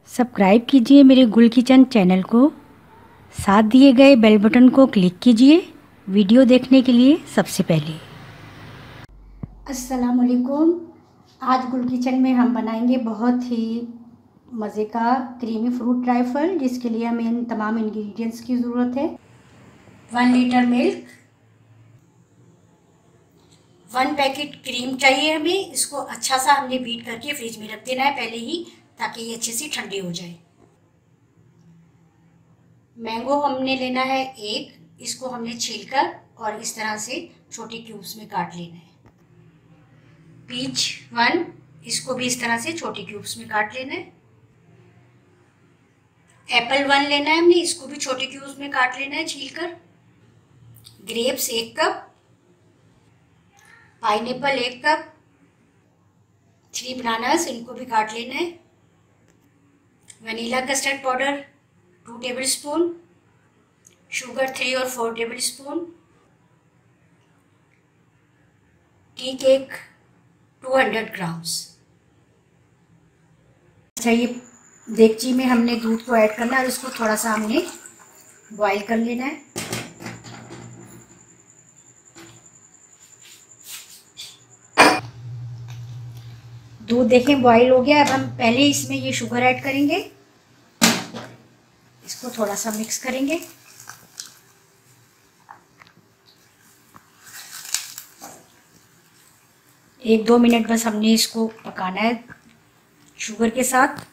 Subscribe कीजिए मेरे गुल किचन चैनल को, साथ दिए गए बेल बटन को क्लिक कीजिए वीडियो देखने के लिए सबसे पहले। अस्सलाम वालेकुम। आज गुल किचन में हम बनाएंगे बहुत ही मज़े का क्रीमी फ्रूट ट्राइफल, जिसके लिए हमें इन तमाम इंग्रेडिएंट्स की ज़रूरत है। 1 लीटर मिल्क, 1 पैकेट क्रीम चाहिए हमें। इसको अच्छा सा हमने बीट करके फ्रिज में रख देना है पहले ही, ताकि ये अच्छे से ठंडे हो जाए। मैंगो हमने लेना है 1, इसको हमने छीलकर और इस तरह से छोटे क्यूब्स में काट लेना है। पीच 1, इसको भी इस तरह से छोटे क्यूब्स में काट लेना है। एप्पल 1 लेना है हमने, इसको भी छोटे क्यूब्स में काट लेना है छीलकर। Grapes 1 cup, pineapple 1 cup, 3 bananas, इनको भी काट लेना है। Vanilla custard powder 2 table spoon, sugar 3 और 4 table spoon, tea cake 200 grams. अच्छा, ये देगची में हमने दूध को ऐड करना है और इसको थोड़ा सा हमने बॉईल कर लेना है। दूध देखें बॉईल हो गया। अब हम पहले इसमें ये शुगर ऐड करेंगे, इसको थोड़ा सा मिक्स करेंगे। एक 2 मिनट बस हमने इसको पकाना है शुगर के साथ।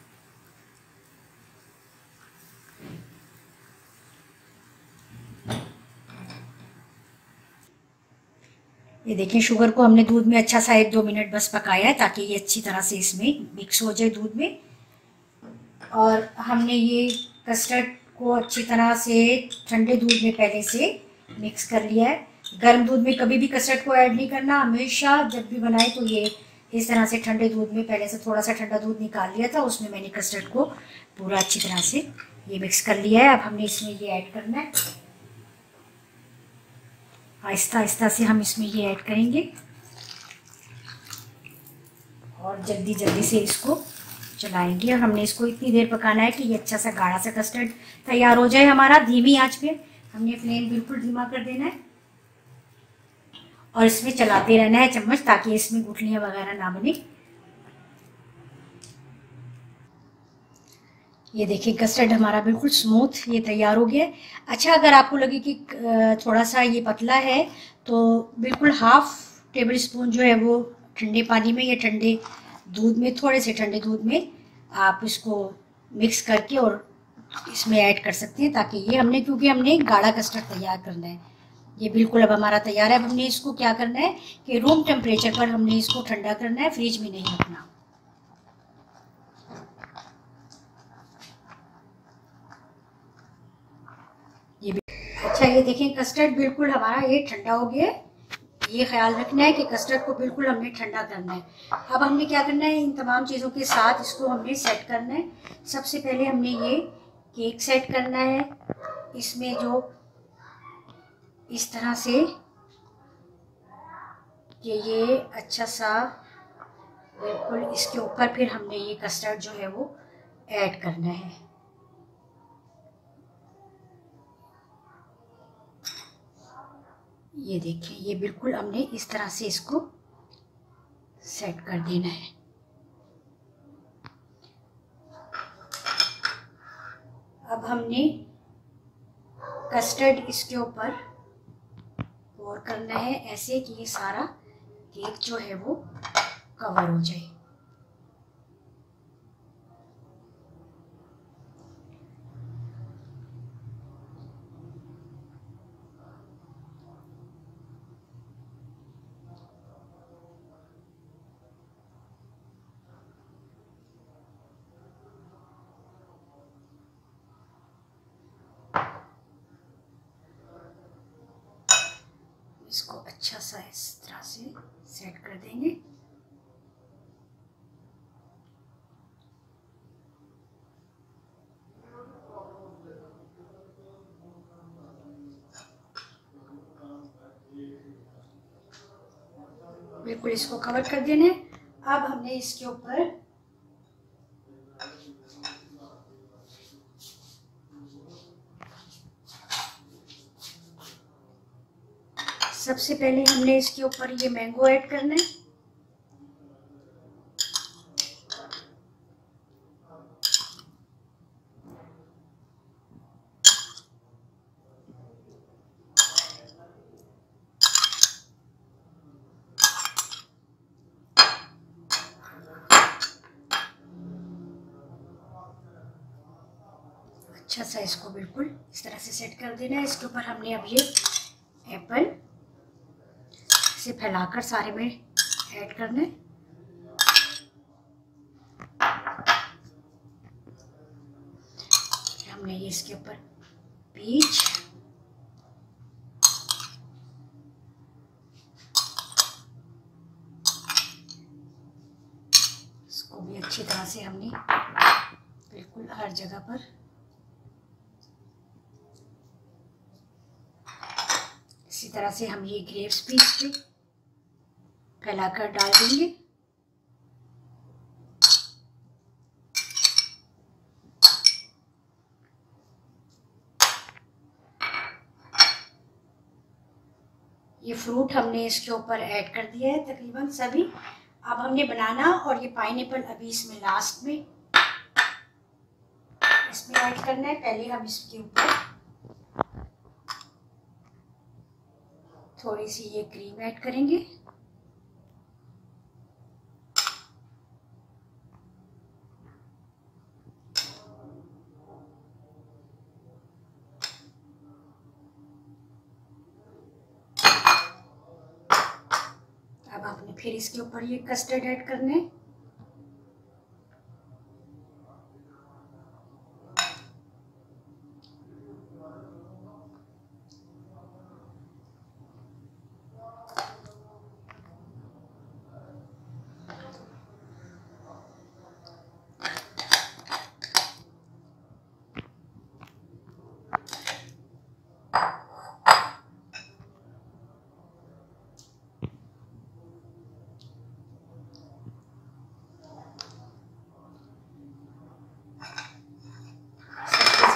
ये देखें, शुगर को हमने दूध में अच्छा सा 1-2 मिनट बस पकाया है, ताकि ये अच्छी तरह से इसमें मिक्स हो जाए दूध में। और हमने ये कस्टर्ड को अच्छी तरह से ठंडे दूध में पहले से मिक्स कर लिया है। गर्म दूध में कभी भी कस्टर्ड को ऐड नहीं करना, हमेशा जब भी बनाए तो ये इस तरह से ठंडे दूध में पहले से थोड़ा सा ठंडा दूध निकाल लिया था, उसमें मैंने कस्टर्ड को पूरा अच्छी तरह से ये मिक्स कर लिया है। अब हमने इसमें ये ऐड करना है, आहिस्ता आहिस्ता से हम इसमें ये ऐड करेंगे और जल्दी जल्दी से इसको चलाएंगे। और हमने इसको इतनी देर पकाना है कि ये अच्छा सा गाढ़ा सा कस्टर्ड तैयार हो जाए हमारा। धीमी आंच पे हमने फ्लेम बिल्कुल धीमा कर देना है और इसमें चलाते रहना है चम्मच, ताकि इसमें गुठलियाँ वगैरह ना बने। ये देखिए, कस्टर्ड हमारा बिल्कुल स्मूथ ये तैयार हो गया है। अच्छा, अगर आपको लगे कि थोड़ा सा ये पतला है तो बिल्कुल 1/2 टेबल स्पून जो है वो ठंडे पानी में या ठंडे दूध में, थोड़े से ठंडे दूध में आप इसको मिक्स करके और इसमें ऐड कर सकते हैं, ताकि ये हमने, क्योंकि हमने गाढ़ा कस्टर्ड तैयार करना है। ये बिल्कुल अब हमारा तैयार है। अब हमने इसको क्या करना है कि रूम टेम्परेचर पर हमने इसको ठंडा करना है, फ्रिज में नहीं रखना। ये अच्छा, ये देखें, कस्टर्ड बिल्कुल हमारा ये ठंडा हो गया है। ये ख्याल रखना है कि कस्टर्ड को बिल्कुल हमने ठंडा करना है। अब हमने क्या करना है, इन तमाम चीज़ों के साथ इसको हमने सेट करना है। सबसे पहले हमने ये केक सेट करना है, इसमें जो इस तरह से कि ये अच्छा सा बिल्कुल इसके ऊपर फिर हमने ये कस्टर्ड जो है वो ऐड करना है। ये देखिए, ये बिल्कुल हमने इस तरह से इसको सेट कर देना है। अब हमने कस्टर्ड इसके ऊपर पोर करना है, ऐसे कि ये सारा केक जो है वो कवर हो जाए। इसको अच्छा सा इस तरह से सेट कर देंगे। बिल्कुल इसको कवर कर देना है। अब हमने इसके ऊपर सबसे पहले हमने इसके ऊपर ये मैंगो ऐड करना है। अच्छा सा इसको बिल्कुल इस तरह से सेट कर देना है। इसके ऊपर हमने अब ये एप्पल से फैलाकर सारे में ऐड करना है। हमने ये इसके ऊपर पीच, इसको भी अच्छी तरह से हमने बिल्कुल हर जगह पर इसी तरह से हम ये ग्रेप्स भी इस पे फैलाकर डाल देंगे। ये फ्रूट हमने इसके ऊपर ऐड कर दिया है तकरीबन सभी। अब हमने बनाना और ये पाइनएप्पल अभी इसमें लास्ट में इसमें ऐड करना है। पहले हम इसके ऊपर थोड़ी सी ये क्रीम ऐड करेंगे। अब आपने फिर इसके ऊपर ये कस्टर्ड ऐड करना है।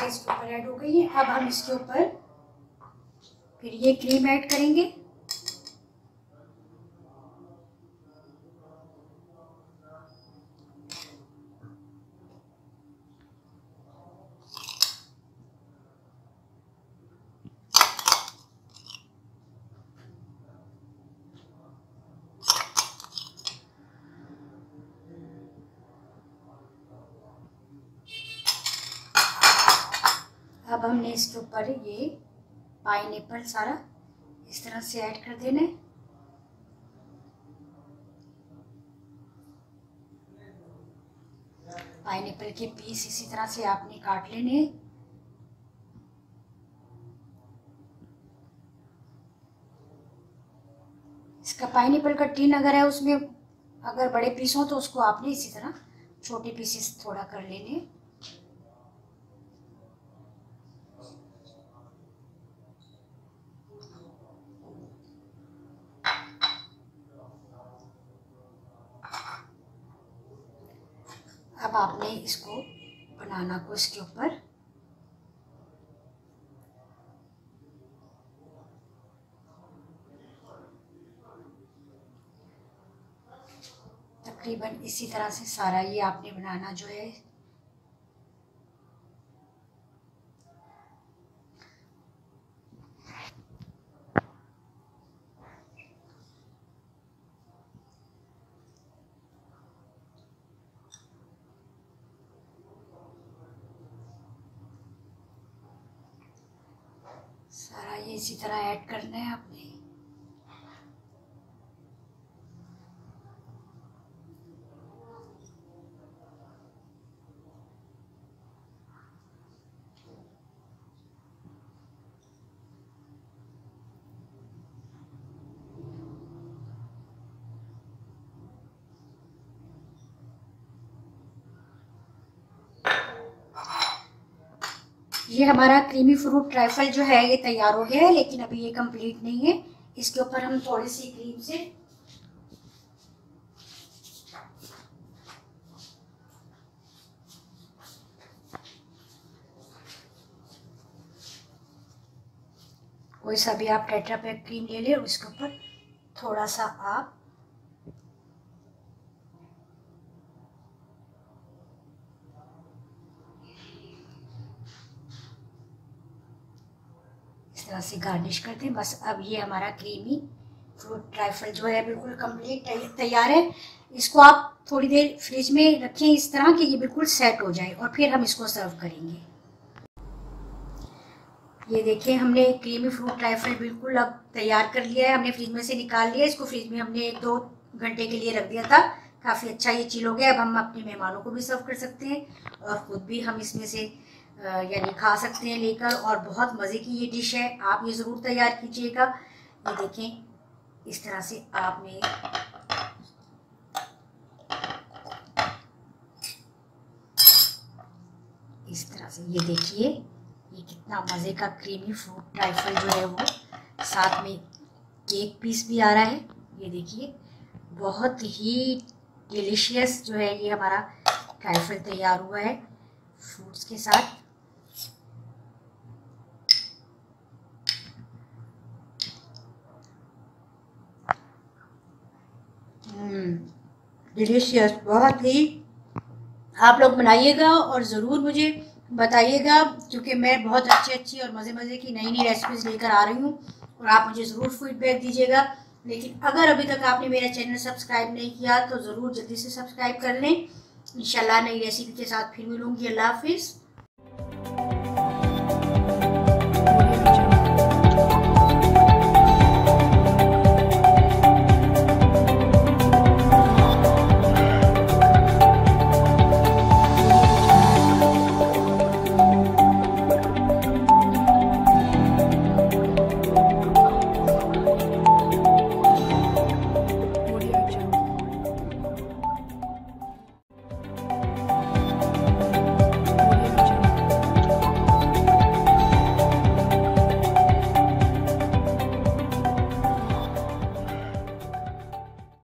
इसके ऊपर ऐड हो गई है। अब हम इसके ऊपर फिर ये क्रीम ऐड करेंगे। अब हमने इसके ऊपर ये पाइनएप्पल सारा इस तरह से ऐड कर देना है। पाइनएप्पल के पीस इसी तरह से आपने काट लेने हैं। इसका पाइनएप्पल का टिन अगर है उसमें अगर बड़े पीस हो तो उसको आपने इसी तरह छोटे पीसेस थोड़ा कर लेने हैं। अब आपने इसको बनाना को इसके ऊपर तकरीबन इसी तरह से सारा ये आपने बनाना जो है सारा ये इसी तरह ऐड करना है आपने। ये हमारा क्रीमी फ्रूट ट्राइफल जो है ये तैयार हो गया है, लेकिन अभी ये कंप्लीट नहीं है। इसके ऊपर हम थोड़ी सी क्रीम से कोई सा भी आप टेट्रा पैक क्रीम ले लें और उसके ऊपर थोड़ा सा आप इस तरह से गार्निश कर दें। बस अब ये हमारा क्रीमी फ्रूट ट्राइफल जो है बिल्कुल कंप्लीट तैयार है। इसको आप थोड़ी देर फ्रिज में रखें इस तरह कि ये बिल्कुल सेट हो जाए और फिर हम इसको सर्व करेंगे। ये देखिए हमने क्रीमी फ्रूट ट्राइफल बिल्कुल अब तैयार कर लिया है। हमने फ्रिज में से निकाल लिया। इसको फ्रिज में हमने 1-2 घंटे के लिए रख दिया था। काफ़ी अच्छा ये चिल हो गया। अब हम अपने मेहमानों को भी सर्व कर सकते हैं और ख़ुद भी हम इसमें से यानी खा सकते हैं लेकर। और बहुत मज़े की ये डिश है, आप ये ज़रूर तैयार कीजिएगा। ये देखें इस तरह से आपने इस तरह से ये देखिए ये कितना मज़े का क्रीमी फ्रूट ट्राइफल जो है वो साथ में केक पीस भी आ रहा है। ये देखिए बहुत ही डिलीशियस जो है ये हमारा ट्राइफल तैयार हुआ है फ्रूट्स के साथ। डिलीशियस, बहुत ही। आप लोग बनाइएगा और ज़रूर मुझे बताइएगा, क्योंकि मैं बहुत अच्छी और मज़े की नई रेसिपीज़ लेकर आ रही हूँ और आप मुझे ज़रूर फीडबैक दीजिएगा। लेकिन अगर अभी तक आपने मेरा चैनल सब्सक्राइब नहीं किया तो ज़रूर जल्दी से सब्सक्राइब कर लें। इंशाल्लाह नई रेसिपी के साथ फिर मिलूँगी। अल्लाह हाफिज़।